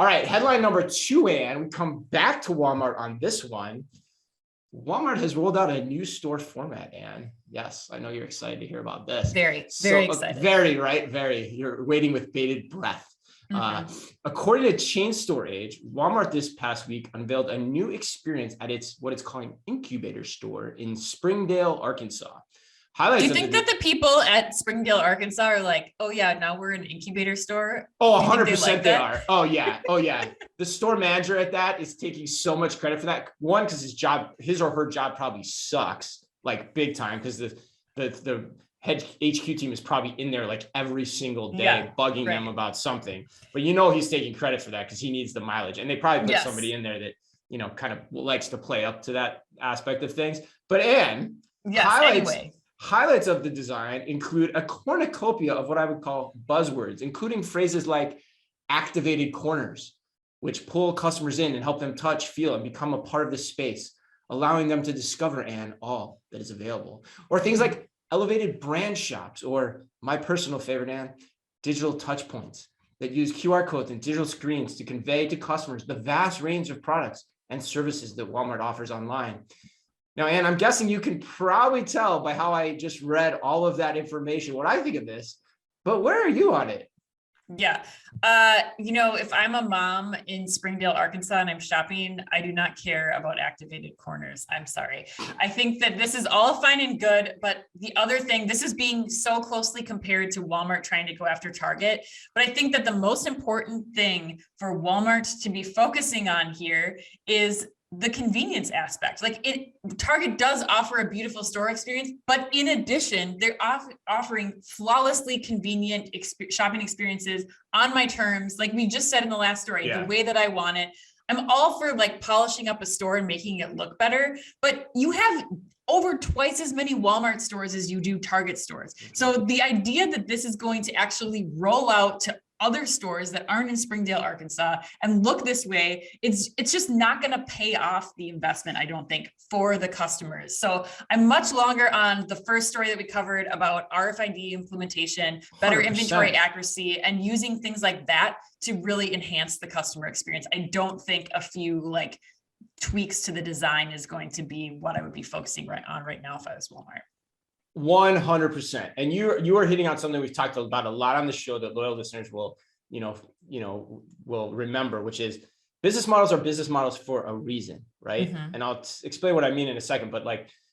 All right, headline number 2, and we come back to Walmart on this one. Walmart has rolled out a new store format, Ann. Yes, I know you're excited to hear about this. Very excited. Very, right? Very. You're waiting with bated breath. According to Chain Store Age, Walmart this past week unveiled a new experience at what it's calling Incubator Store in Springdale, Arkansas. Do you think that the people at Springdale, Arkansas are like, oh yeah, now we're an incubator store? Oh, 100% they are. Oh yeah. The store manager at that is taking so much credit for that. One, because his or her job probably sucks, like big time, because the head HQ team is probably in there like every single day bugging them about something. But he's taking credit for that because he needs the mileage. And they probably put somebody in there that, kind of likes to play up to that aspect of things. But Ann, highlights of the design include a cornucopia of what I would call buzzwords, including phrases like activated corners, which pull customers in and help them touch, feel, and become a part of the space, allowing them to discover all that is available. Or things like elevated brand shops, or my personal favorite, Ann, digital touch points that use QR codes and digital screens to convey to customers the vast range of products and services that Walmart offers online. Now, Ann, I'm guessing you can probably tell by how I just read all of that information what I think of this, but where are you on it? Yeah. If I'm a mom in Springdale, Arkansas, and I'm shopping, I do not care about activated corners. I'm sorry. I think that this is all fine and good, but the other thing, this is being so closely compared to Walmart trying to go after Target. But I think that the most important thing for Walmart to be focusing on here is the convenience aspect. Target does offer a beautiful store experience, but in addition, they're offering flawlessly convenient shopping experiences on my terms. Like we just said in the last story, the way that I want it. I'm all for polishing up a store and making it look better, but you have over twice as many Walmart stores as you do Target stores. So the idea that this is going to actually roll out to other stores that aren't in Springdale, Arkansas, and look this way, it's just not going to pay off the investment, I don't think, for the customers. So I'm much longer on the first story that we covered about RFID implementation, better 100%. Inventory accuracy, and using things like that to really enhance the customer experience. I don't think a few tweaks to the design is going to be what I would be focusing on right now if I was Walmart. 100%. And you are hitting on something we've talked about a lot on the show that loyal listeners will remember, which is business models are business models for a reason, right? And I'll explain what I mean in a second, but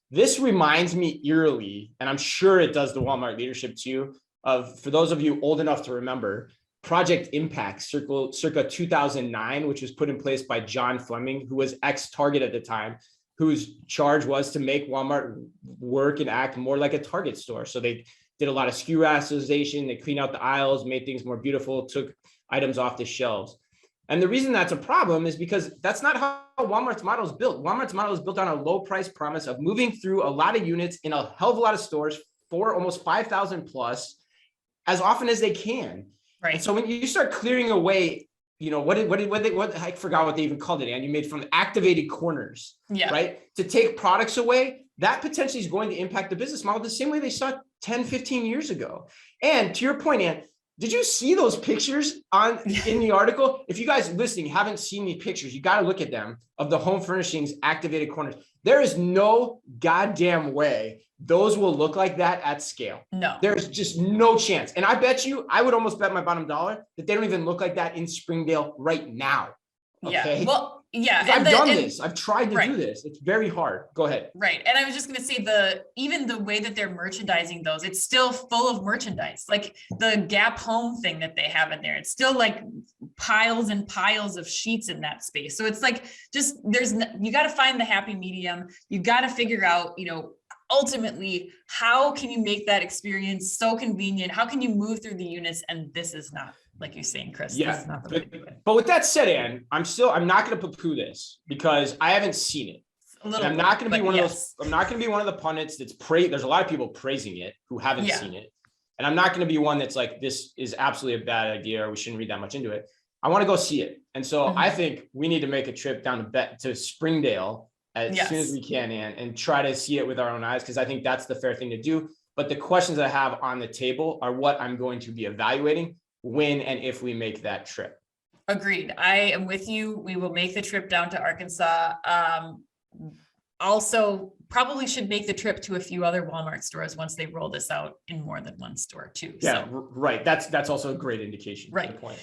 this reminds me eerily, and I'm sure it does the Walmart leadership too, of, for those of you old enough to remember, Project Impact circa 2009, which was put in place by John Fleming, who was ex-Target at the time, whose charge was to make Walmart work and act more like a Target store. So they did a lot of SKU rationalization, they cleaned out the aisles, made things more beautiful, took items off the shelves. And the reason that's a problem is because that's not how Walmart's model is built. Walmart's model is built on a low price promise of moving through a lot of units in a hell of a lot of stores, for almost 5,000 plus, as often as they can. Right. And so when you start clearing away, what I forgot what they even called it, and you made from activated corners, right? To take products away, that potentially is going to impact the business model the same way they saw 10, 15 years ago. And to your point, Ann, did you see those pictures in the article? If you guys listening haven't seen these pictures, you got to look at them of the home furnishings activated corners. There is no goddamn way those will look like that at scale. No, there's just no chance. And I bet you, I would almost bet my bottom dollar that they don't even look like that in Springdale right now. Okay. Yeah. Well, yeah. I've done this. I've tried to do this. It's very hard. Go ahead. Right. And I was just going to say even the way that they're merchandising those, it's still full of merchandise, like the Gap Home thing that they have in there. It's still piles and piles of sheets in that space. So it's you got to find the happy medium. You got to figure out, ultimately, how can you make that experience so convenient? How can you move through the units? And this is not, like you're saying, Chris. Yeah. This is not the way to do it. But with that said, Ann, I'm not going to poo-poo this because I haven't seen it. I'm not going to be one of those. I'm not going to be one of the pundits that's there's a lot of people praising it who haven't seen it. And I'm not going to be one that's like, this is absolutely a bad idea, or we shouldn't read that much into it. I want to go see it. And so I think we need to make a trip down to Springdale as soon as we can, and try to see it with our own eyes, because I think that's the fair thing to do. But the questions I have on the table are what I'm going to be evaluating when and if we make that trip. Agreed. I am with you. We will make the trip down to Arkansas. Also, probably should make the trip to a few other Walmart stores once they roll this out in more than one store too. Yeah, So, right. That's also a great indication. Right. Good point.